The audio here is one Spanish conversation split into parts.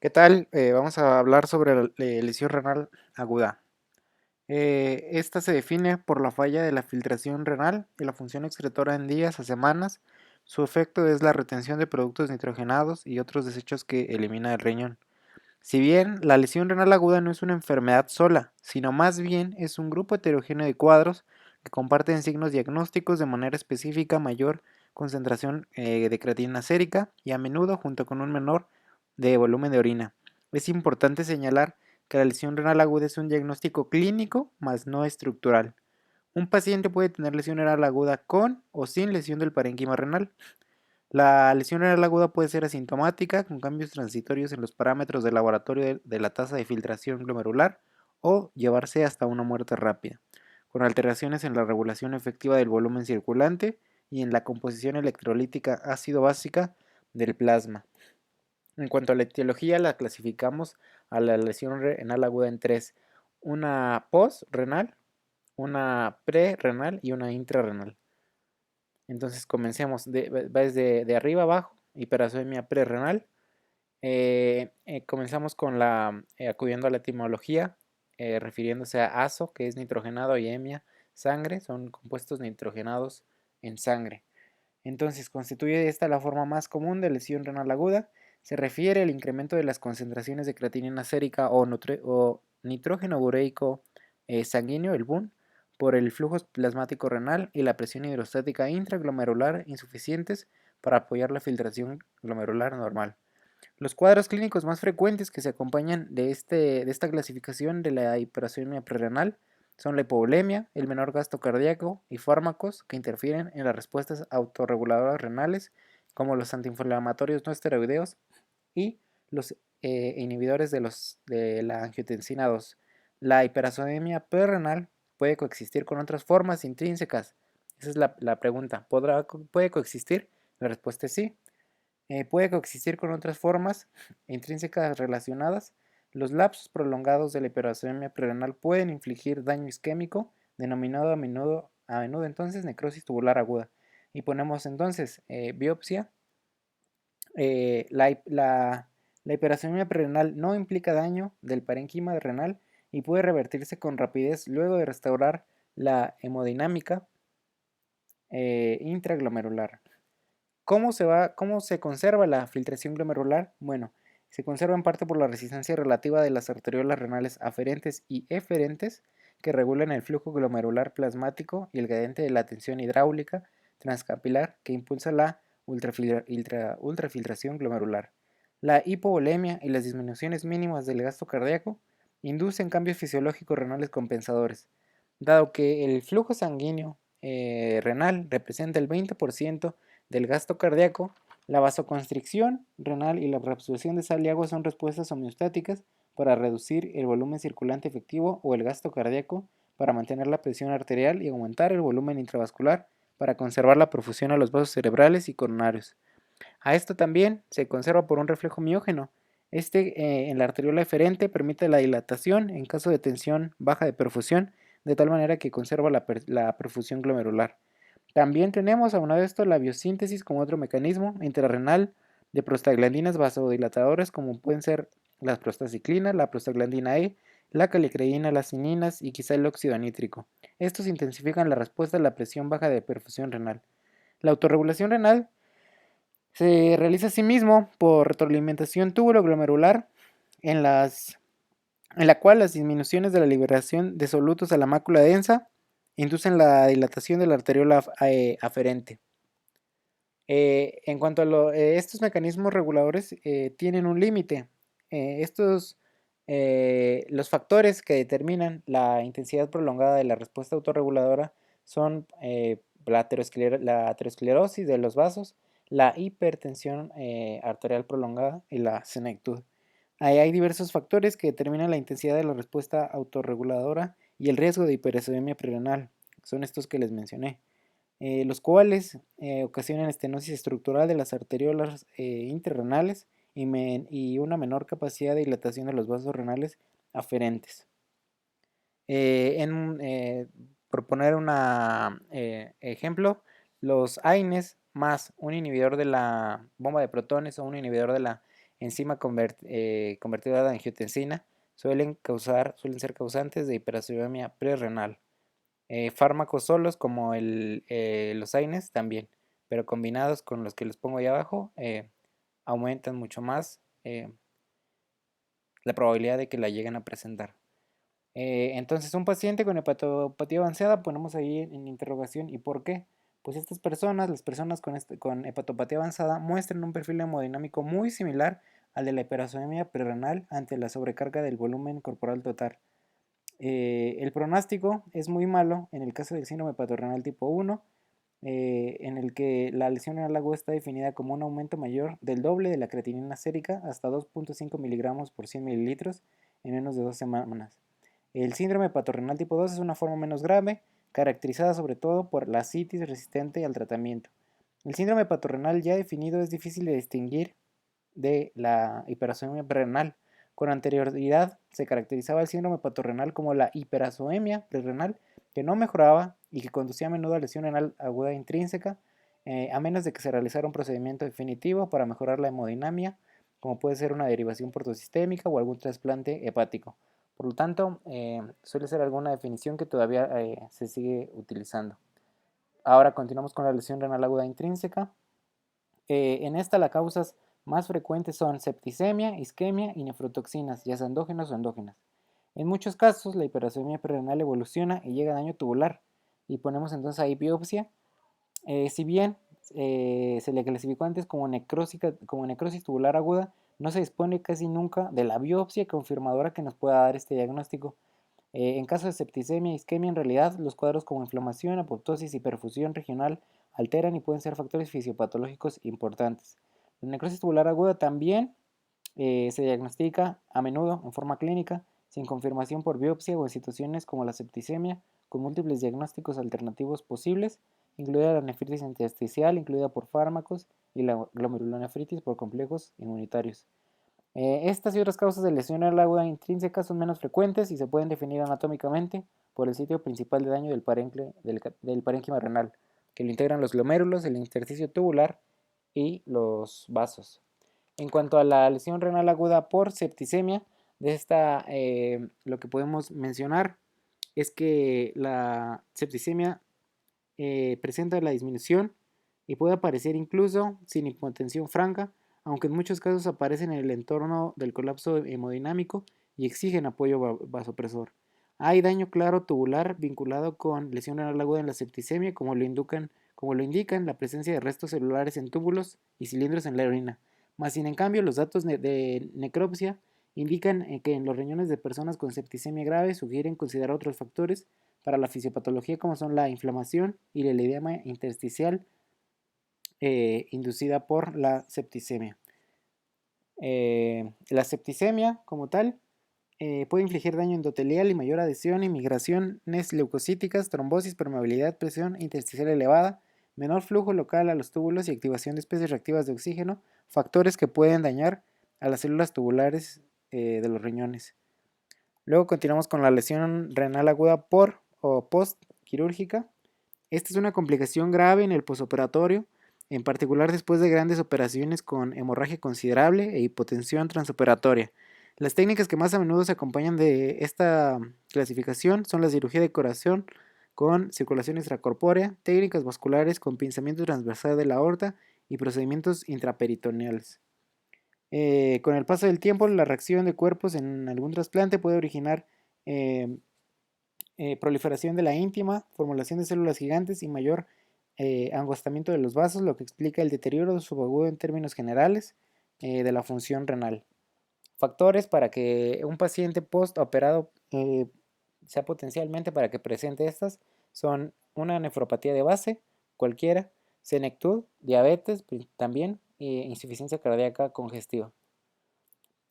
¿Qué tal? Vamos a hablar sobre la lesión renal aguda. Esta se define por la falla de la filtración renal y la función excretora en días a semanas. Su efecto es la retención de productos nitrogenados y otros desechos que elimina el riñón. Si bien la lesión renal aguda no es una enfermedad sola, sino más bien es un grupo heterogéneo de cuadros que comparten signos diagnósticos de manera específica, mayor concentración de creatinina sérica y a menudo junto con un menor de volumen de orina. Es importante señalar que la lesión renal aguda es un diagnóstico clínico, más no estructural. Un paciente puede tener lesión renal aguda con o sin lesión del parénquima renal. La lesión renal aguda puede ser asintomática, con cambios transitorios en los parámetros del laboratorio de la tasa de filtración glomerular, o llevarse hasta una muerte rápida, con alteraciones en la regulación efectiva del volumen circulante y en la composición electrolítica ácido-básica del plasma. En cuanto a la etiología, la clasificamos a la lesión renal aguda en tres: una postrenal, una prerrenal y una intrarrenal. Entonces comencemos, va desde arriba abajo: hiperacemia prerrenal. Comenzamos con acudiendo a la etimología, refiriéndose a azo, que es nitrogenado, y emia, sangre, son compuestos nitrogenados en sangre. Entonces, constituye esta la forma más común de lesión renal aguda. Se refiere al incremento de las concentraciones de creatinina sérica o nitrógeno ureico sanguíneo, el BUN, por el flujo plasmático renal y la presión hidrostática intraglomerular insuficientes para apoyar la filtración glomerular normal. Los cuadros clínicos más frecuentes que se acompañan de esta clasificación de la hiperuremia prerrenal son la hipovolemia, el menor gasto cardíaco y fármacos que interfieren en las respuestas autorreguladoras renales, como los antiinflamatorios no esteroideos y los inhibidores de la angiotensina 2. La hiperuremia prerrenal puede coexistir con otras formas intrínsecas. Esa es la pregunta. ¿Puede coexistir? La respuesta es sí. Puede coexistir con otras formas intrínsecas relacionadas. Los lapsos prolongados de la hiperuremia prerenal pueden infligir daño isquémico, denominado a menudo entonces necrosis tubular aguda. Y ponemos entonces biopsia. La hiperuremia prerenal no implica daño del parénquima renal y puede revertirse con rapidez luego de restaurar la hemodinámica intraglomerular. ¿Cómo se conserva la filtración glomerular? Bueno, se conserva en parte por la resistencia relativa de las arteriolas renales aferentes y eferentes, que regulan el flujo glomerular plasmático, y el gradiente de la tensión hidráulica transcapilar, que impulsa la ultrafiltración glomerular. La hipovolemia y las disminuciones mínimas del gasto cardíaco inducen cambios fisiológicos renales compensadores. Dado que el flujo sanguíneo renal representa el 20% del gasto cardíaco, la vasoconstricción renal y la reabsorción de sal y agua son respuestas homeostáticas para reducir el volumen circulante efectivo o el gasto cardíaco, para mantener la presión arterial y aumentar el volumen intravascular para conservar la perfusión a los vasos cerebrales y coronarios. A esto también se conserva por un reflejo miógeno. En la arteriola eferente permite la dilatación en caso de tensión baja de perfusión, de tal manera que conserva la perfusión glomerular. También tenemos, aunado a esto, la biosíntesis como otro mecanismo intrarrenal de prostaglandinas vasodilatadoras, como pueden ser la prostaciclina, la prostaglandina E, la calicreína, las cininas y quizá el óxido nítrico. Estos intensifican la respuesta a la presión baja de perfusión renal. La autorregulación renal se realiza asimismo por retroalimentación túbulo-glomerular, en, en la cual las disminuciones de la liberación de solutos a la mácula densa inducen la dilatación de la arteriola aferente. En cuanto a estos mecanismos reguladores, tienen un límite. Los factores que determinan la intensidad prolongada de la respuesta autorreguladora son la aterosclerosis de los vasos, la hipertensión arterial prolongada y la senectud. Hay diversos factores que determinan la intensidad de la respuesta autorreguladora y el riesgo de hiperuremia prerenal. Son estos que les mencioné, los cuales ocasionan estenosis estructural de las arteriolas intrarrenales y una menor capacidad de dilatación de los vasos renales aferentes. Por poner un ejemplo, los AINES más un inhibidor de la bomba de protones o un inhibidor de la enzima convertida a angiotensina, suelen ser causantes de hiperacemia prerrenal. Fármacos solos como los AINES también, pero combinados con los que les pongo ahí abajo, aumentan mucho más la probabilidad de que la lleguen a presentar. Entonces, un paciente con hepatopatía avanzada, ponemos ahí en interrogación, ¿y por qué? Pues estas personas, las personas con hepatopatía avanzada, muestran un perfil hemodinámico muy similar al de la hiperacemia prerrenal ante la sobrecarga del volumen corporal total. El pronóstico es muy malo en el caso del síndrome hepatorrenal tipo 1, en el que la lesión renal aguda está definida como un aumento mayor del doble de la creatinina sérica hasta 2.5 miligramos por 100 mililitros en menos de 2 semanas. El síndrome hepatorrenal tipo 2 es una forma menos grave, caracterizada sobre todo por la ascitis resistente al tratamiento. El síndrome hepatorrenal ya definido es difícil de distinguir de la hiperacemia prerrenal. Con anterioridad se caracterizaba el síndrome hepatorrenal como la hiperacemia prerrenal, que no mejoraba y que conducía a menudo a lesión renal aguda intrínseca, a menos de que se realizara un procedimiento definitivo para mejorar la hemodinamia, como puede ser una derivación portosistémica o algún trasplante hepático. Por lo tanto, suele ser alguna definición que todavía se sigue utilizando. Ahora continuamos con la lesión renal aguda intrínseca. En esta las causas más frecuentes son septicemia, isquemia y nefrotoxinas, ya sea endógenas o endógenas. En muchos casos, la hiperacemia prerrenal evoluciona y llega a daño tubular, y ponemos entonces ahí biopsia. Si bien se le clasificó antes como necrosis tubular aguda, no se dispone casi nunca de la biopsia confirmadora que nos pueda dar este diagnóstico. En caso de septicemia e isquemia, en realidad, los cuadros como inflamación, apoptosis y perfusión regional alteran y pueden ser factores fisiopatológicos importantes. La necrosis tubular aguda también se diagnostica a menudo en forma clínica, sin confirmación por biopsia o en situaciones como la septicemia, con múltiples diagnósticos alternativos posibles, incluida la nefritis intersticial, incluida por fármacos, y la glomerulonefritis por complejos inmunitarios. Estas y otras causas de lesión renal aguda intrínseca son menos frecuentes y se pueden definir anatómicamente por el sitio principal de daño del parénquima renal, que lo integran los glomérulos, el intersticio tubular y los vasos. En cuanto a la lesión renal aguda por septicemia, de esta lo que podemos mencionar es que la septicemia presenta la disminución y puede aparecer incluso sin hipotensión franca, aunque en muchos casos aparecen en el entorno del colapso hemodinámico y exigen apoyo vasopresor. Hay daño claro tubular vinculado con lesión renal aguda en la septicemia, como lo indican la presencia de restos celulares en túbulos y cilindros en la orina. Más sin en cambio, los datos de necropsia indican que en los riñones de personas con septicemia grave sugieren considerar otros factores para la fisiopatología como son la inflamación y el edema intersticial inducida por la septicemia. La septicemia como tal puede infligir daño endotelial y mayor adhesión y migraciones leucocíticas, trombosis, permeabilidad, presión intersticial elevada, menor flujo local a los túbulos y activación de especies reactivas de oxígeno, factores que pueden dañar a las células tubulares de los riñones. Luego continuamos con la lesión renal aguda por o postquirúrgica. Esta es una complicación grave en el posoperatorio, en particular después de grandes operaciones con hemorragia considerable e hipotensión transoperatoria. Las técnicas que más a menudo se acompañan de esta clasificación son la cirugía de corazón con circulación extracorpórea, técnicas vasculares con pinzamiento transversal de la aorta y procedimientos intraperitoneales. Con el paso del tiempo, la reacción de cuerpos en algún trasplante puede originar eh, proliferación de la íntima, formulación de células gigantes y mayor angostamiento de los vasos, lo que explica el deterioro subagudo en términos generales de la función renal. Factores para que un paciente postoperado sea potencialmente para que presente estas son una nefropatía de base, cualquiera, senectud, diabetes también, insuficiencia cardíaca congestiva.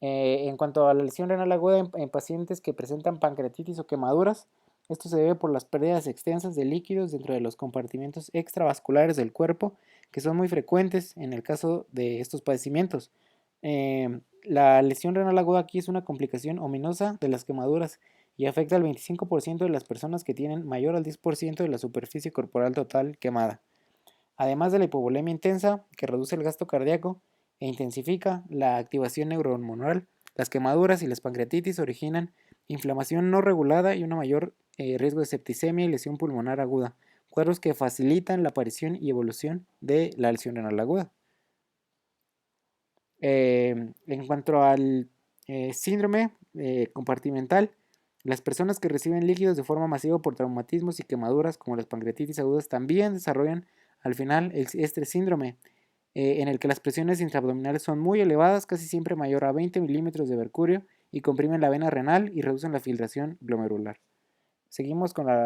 En cuanto a la lesión renal aguda en pacientes que presentan pancreatitis o quemaduras, esto se debe por las pérdidas extensas de líquidos dentro de los compartimentos extravasculares del cuerpo, que son muy frecuentes en el caso de estos padecimientos. La lesión renal aguda aquí es una complicación ominosa de las quemaduras y afecta al 25% de las personas que tienen mayor al 10% de la superficie corporal total quemada. Además de la hipovolemia intensa, que reduce el gasto cardíaco, e intensifica la activación neurohormonal. Las quemaduras y las pancreatitis originan inflamación no regulada y un mayor riesgo de septicemia y lesión pulmonar aguda, cuadros que facilitan la aparición y evolución de la lesión renal aguda. En cuanto al síndrome compartimental, las personas que reciben líquidos de forma masiva por traumatismos y quemaduras, como las pancreatitis agudas, también desarrollan al final este síndrome, en el que las presiones intraabdominales son muy elevadas, casi siempre mayor a 20 milímetros de mercurio, y comprimen la vena renal y reducen la filtración glomerular. Seguimos con la